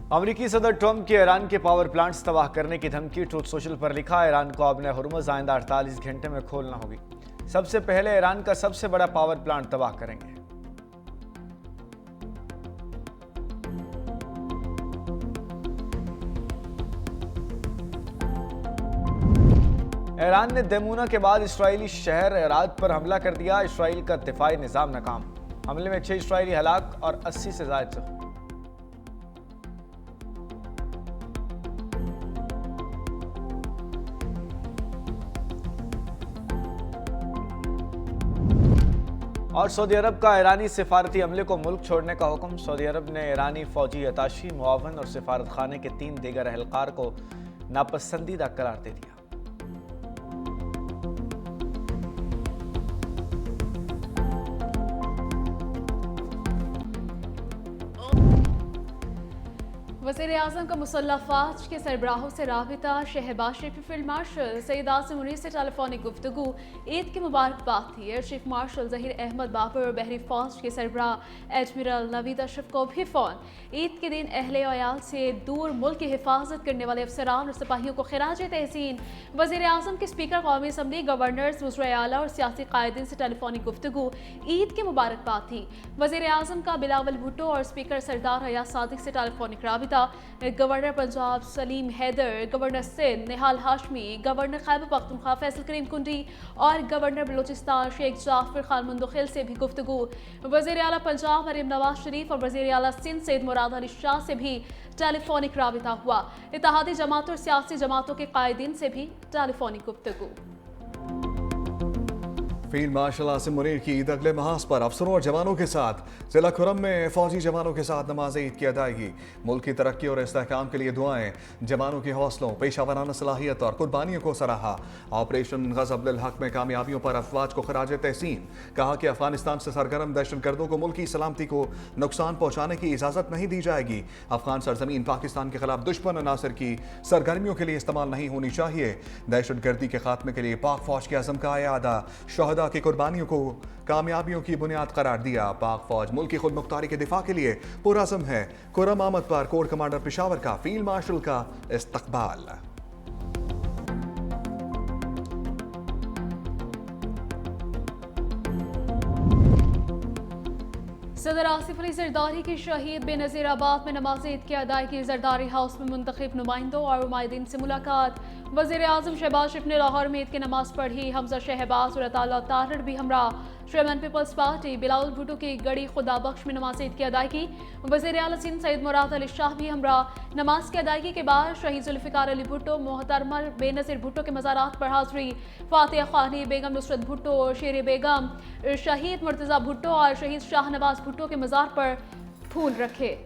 अमेरिकी सदर ट्रंप की ईरान के पावर प्लांट्स तबाह करने की धमकी। ट्रूथ सोशल पर लिखा, ईरान को अपने हुर्मुज़ आइंदा 48 घंटे में खोलना होगी। सबसे पहले ईरान का सबसे बड़ा पावर प्लांट तबाह करेंगे। ईरान ने दमूना के बाद इस्राएली शहर एराद पर हमला कर दिया। इस्राएल का दिफाई निज़ाम नाकाम। हमले में 6 इस्राएली हलाक और 80 से ज़ायद जख्मी। और सऊदी अरब का ईरानी सिफारती अमले को मुल्क छोड़ने का हुक्म। सऊदी अरब ने ईरानी फौजी अताशी, मुआवन और सिफारत खाने के 3 दीगर अहलकार को नापसंदीदा करार दे दिया। वज़ीर-ए-आज़म का मुसल्लह फ़ौज के सरबराहों से राबिता। शहबाज शरीफ फील्ड मार्शल सईद आसिम मुनीर से टेलीफोनिक गुफ्तगू। ईद की मुबारकबाद थी। Air chief marshal Zaheer Ahmed Babar और बहरी फ़ौज के सरबराह एडमिरल नवीद अशरफ को भी फ़ोन। ईद के दिन अहले अयाल से दूर मुल्क की हिफाजत करने वाले अफसरान और सिपाहियों को खिराज तहसीन। वज़ीर-ए-आज़म के स्पीकर कौमी असम्बली, गवर्नर्स, वज़ीर आला और सियासी कायदीन से टेलीफोनिक गुफ्तगू। ईद की मुबारकबाद थी। वज़ीर-ए-आज़म का बिलावल भुट्टो और स्पीकर सरदार हयात सादिक से टेलीफोनिक राबिता। Governor Punjab Salim Haider, governor Sindh Nihal Hashmi, governor Khyber Pakhtunkhwa Faisal Karim Kundi और गवर्नर बलूचिस्तान शेख जाफर खान मुंदखिल से भी गुफ्तगू। वज़ीर आला पंजाब मरीम नवाज शरीफ और वज़ीर आला सिंध सैयद मुराद अली शाह से भी टेलीफोनिक राबिता हुआ। इत्तेहादी जमातों और सियासी जमातों के कायदीन से भी टेलीफोनिक गुफ्तगू। फील्ड मार्शल आसिम मुनीर की ईद अगले महाज पर अफसरों और जवानों के साथ जिला खुरम में फौजी जवानों के साथ नमाज ईद की अदायगी। मुल्क की तरक्की और इस्तेहकाम के लिए दुआएं। जवानों के हौसलों, पेशा वराना सलाहियत और कुर्बानियों को सराहा। ऑपरेशन ग़ज़ब-उल हक़ में कामयाबियों पर अफवाज को खराज तहसीन। कहा कि अफगानिस्तान से सरगर्म दहशतगर्दों को मुल्क की सलामती को नुकसान पहुँचाने की इजाज़त नहीं दी जाएगी। अफगान सरजमीन पाकिस्तान के खिलाफ दुश्मन अनासर की सरगर्मियों के लिए इस्तेमाल नहीं होनी चाहिए। दहशतगर्दी के खात्मे के लिए पाक फौज के अज़म का अयादा। शहदा की कुर्बानियों को कामयाबियों की बुनियाद करार दिया। पाक फौज मुल्क की खुद मुख्तारी के दिफा के लिए पुरअज़म है। खुर्रम आमद पर कोर कमांडर पेशावर का फील्ड मार्शल का इस्तकबाल। सदर आसिफ अली जरदारी की शहीद बेनज़ीराबाद में नमाज ईद की अदायगी। जरदारी हाउस में मुंतखब नुमाइंदों और उमायदीन से मुलाकात। वज़ीर आज़म शहबाज शरीफ ने लाहौर में ईद की नमाज पढ़ी। हमजा शहबाज और अताला तारड़ भी हमरा। Chairman Peoples Party Bilawal Bhutto की गड़ी खुदा बख्श में नमाज ईद की अदायगी। वज़ीर आला सिंध सैयद मुराद अली शाह भी हमरा। नमाज की अदायगी के बाद शहीद जुल्फ़िकार अली भुट्टो, मोहतरमा बेनज़ीर भुट्टो के मज़ारात पर हाज़री। फातिहा ख़ानी, बेगम नुसरत भुट्टो, शेर बेगम, शहीद मुर्तज़ा भुट्टो और शहीद शाहनवाज भुट्टो के मज़ार पर फूल रखे।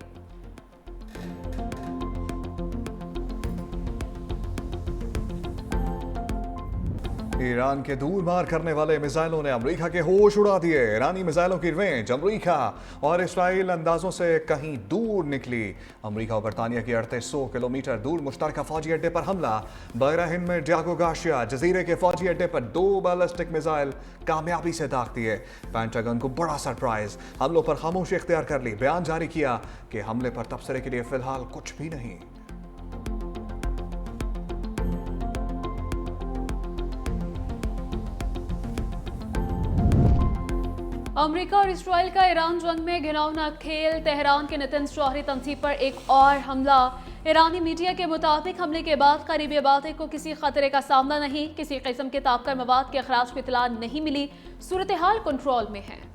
ईरान के दूर मार करने वाले मिसाइलों ने अमेरिका के होश उड़ा दिए। ईरानी मिसाइलों की रेंज अमेरिका और इसराइल अंदाजों से कहीं दूर निकली। अमेरिका और बरतानिया की 3800 किलोमीटर दूर मुश्तरका फौजी अड्डे पर हमला। बहरा हिंद में डियागो गार्सिया जजीरे के फौजी अड्डे पर 2 बैलिस्टिक मिसाइल कामयाबी से दाग दिए। पेंटागन को बड़ा सरप्राइज। हमलों पर खामोशी इख्तियार कर ली। बयान जारी किया कि हमले पर तबसरे के लिए फिलहाल कुछ भी नहीं। अमेरिका और इसराइल का ईरान जंग में घिनौना खेल। तेहरान के नतंज जौहरी तंजीब पर एक और हमला। ईरानी मीडिया के मुताबिक हमले के बाद करीबी आबादी को किसी खतरे का सामना नहीं, किसी किस्म के ताबकर मवाद के अखराज की इत्तला नहीं मिली। सूरत हाल कंट्रोल में है।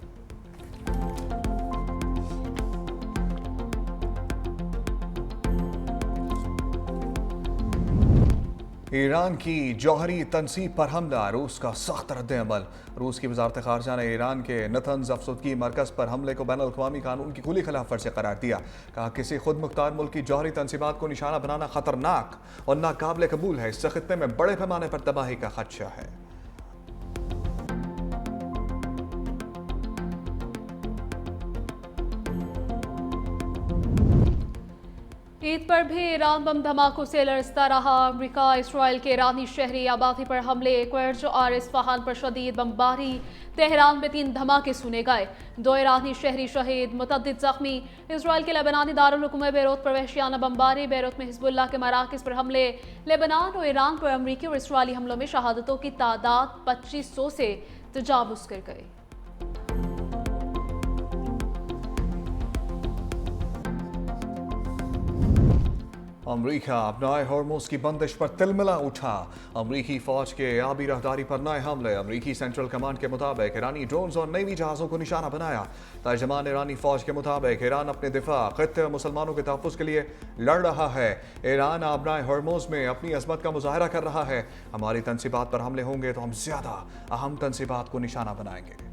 ईरान की जौहरी तनसीब पर हमला। रूस का सख्त रद्द-ए-अमल। रूस की वजारत खारजा ने ईरान के नतंज अफसदगी मरकज़ पर हमले को बैनुल अक़वामी कानून की खुली खिलाफ वर्जी करार दिया। कहा किसी खुद मुख्तार मुल्क की जौहरी तनसीबात को निशाना बनाना खतरनाक और नाकाबिल कबूल है। इससे खित्ते में बड़े पैमाने पर तबाही का खदशा है। ईद पर भी ईरान बम धमाकों से लरसता रहा। अमेरिका इसराइल के ईरानी शहरी आबादी पर हमले, क्वेर्ज और इस्फहान पर शदीद बमबारी। तेहरान में 3 धमाके सुने गए, 2 ईरानी शहरी शहीद, मुतअद्दिद जख्मी। इसराइल के लेबनानी दारुल हुकूमत बेरूत पर वहशियाना बमबारी, बेरूत में हिजबुल्लाह के मराकज़ पर हमले। लेबनान और ईरान पर अमरीकी और इसराइली हमलों में शहादतों की तादाद 2500 से तजावुज़ कर गई। अमरीका अपनाए हॉर्मोज की बंदिश पर तिलमिला उठा। अमरीकी फौज के आबी राहदारी पर नए हमले। अमरीकी सेंट्रल कमांड के मुताबिक ईरानी ड्रोन्स और नेवी जहाज़ों को निशाना बनाया। तर्जमान ईरानी फौज के मुताबिक ईरान अपने दिफा, खित्ते और मुसलमानों के तहफ़्फ़ुज़ के लिए लड़ रहा है। ईरान अपनाए हॉर्मोज में अपनी अज़मत का मुजाहरा कर रहा है। हमारी तनसीबात पर हमले होंगे तो हम ज़्यादा अहम तनसीबात को निशाना बनाएंगे।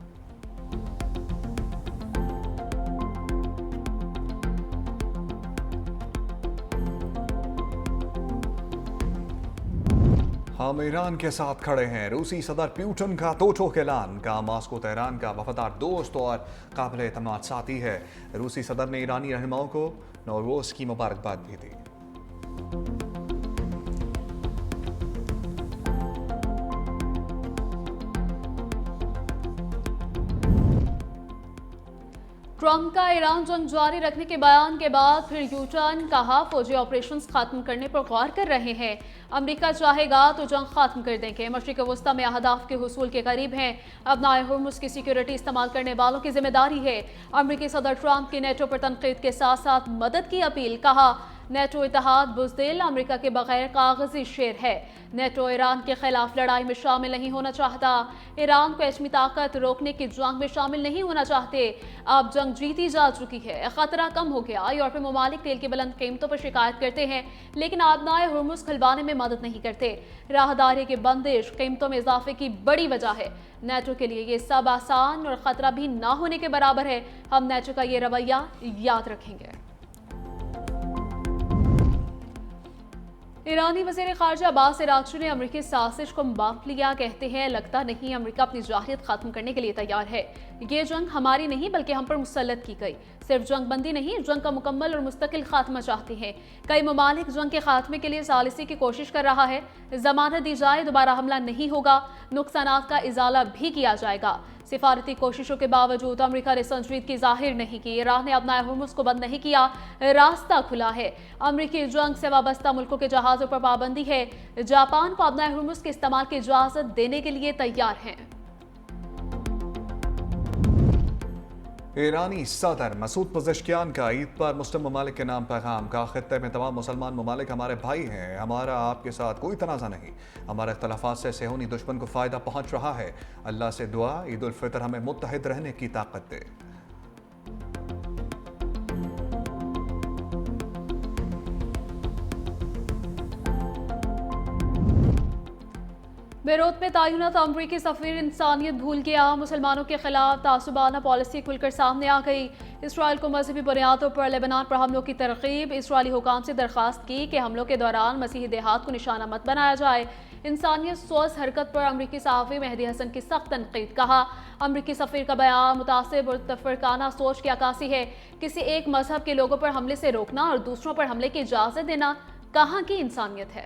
हम ईरान के साथ खड़े हैं। रूसी सदर पुतिन का दो ठोक ऐलान। कहा मास्को तेहरान का वफादार दोस्त और काबिल एतमाद साथी है। रूसी सदर ने ईरानी रहनुमाओं को नौरोज की मुबारकबाद भी दी। ट्रंप का ईरान जंग जारी रखने के बयान के बाद फिर यू टर्न। कहा फौजी ऑपरेशंस खत्म करने पर गौर कर रहे हैं। अमेरिका चाहेगा तो जंग खत्म कर देंगे। मशरिक वस्ता में अहदाफ के हुसूल के करीब हैं। अपनाए हुर्मुज़ की सिक्योरिटी इस्तेमाल करने वालों की जिम्मेदारी है। अमेरिकी सदर ट्रंप की नेटो पर तनकीद के साथ साथ मदद की अपील। कहा नेटो इत्तेहाद बुज़दिल, अमेरिका के बगैर कागजी शेर है। नेटो ईरान के खिलाफ लड़ाई में शामिल नहीं होना चाहता। ईरान को एटमी ताकत रोकने की जंग में शामिल नहीं होना चाहते। अब जंग जीती जा चुकी है, खतरा कम हो गया। यूरोपीय ममालिक तेल की बुलंद कीमतों पर शिकायत करते हैं, लेकिन आबनाए हुर्मुज़ खुलवाने में मदद नहीं करते। राहदारी की बंदिश कीमतों में इजाफे की बड़ी वजह है। नेटो के लिए ये सब आसान और खतरा भी ना होने के बराबर है। हम नेटो का ये रवैया याद रखेंगे। ईरानी वज़ीर ख़ारिजा अब्बास अराग़ची ने अमरीकी साजिश को माफ लिया। कहते हैं लगता नहीं अमरीका अपनी जाहिलियत खत्म करने के लिए तैयार है। ये जंग हमारी नहीं बल्कि हम पर मुसल्लत की गई। सिर्फ जंग बंदी नहीं, जंग का मुकम्मल और मुस्तकिल खात्मा चाहते हैं। कई ममालिक जंग के खात्मे के लिए सालिसी की कोशिश कर रहा है। जमानत दी जाए, दोबारा हमला नहीं होगा, नुकसानात का इजाला भी किया जाएगा। सिफारती कोशिशों के बावजूद अमेरिका ने संजीदगी जाहिर नहीं की। ईरान ने अपना हुर्मुज़ को बंद नहीं किया, रास्ता खुला है। अमेरिकी जंग से वाबस्ता मुल्कों के जहाज़ों पर पाबंदी है। जापान को अपना हुर्मुज़ के इस्तेमाल की इजाज़त देने के लिए तैयार है। ईरानी सदर मसूद पज़ेश्कियान का ईद पर मुस्लिम ममालिक के नाम पैगाम। का खित्ते में तमाम मुसलमान ममालिक हमारे भाई हैं। हमारा आपके साथ कोई तनाज़ा नहीं। हमारे इख्तलाफात से सेहूनी दुश्मन को फ़ायदा पहुँच रहा है। अल्लाह से दुआ ईद उल फितर हमें मुत्तहिद रहने की ताकत दे। बेरूत में तैनात अमरीकी सफीर इंसानियत भूल गया। मुसलमानों के खिलाफ तासुबाना पॉलिसी खुलकर सामने आ गई। इसराइल को मजहबी बुनियादों पर लेबनान पर हमलों की तरकीब। इसराइली हुकाम से दरख्वास्त की कि हमलों के दौरान मसीही देहात को निशाना मत बनाया जाए। इंसानियत सोच हरकत पर अमरीकी सहाफ़ी मेहदी हसन की सख्त तनकीद। कहा अमरीकी सफीर का बयान मुतासिब और तफरकाना सोच की अक्कासी है। किसी एक मजहब के लोगों पर हमले से रोकना और दूसरों पर हमले की इजाज़त देना कहाँ की इंसानियत है।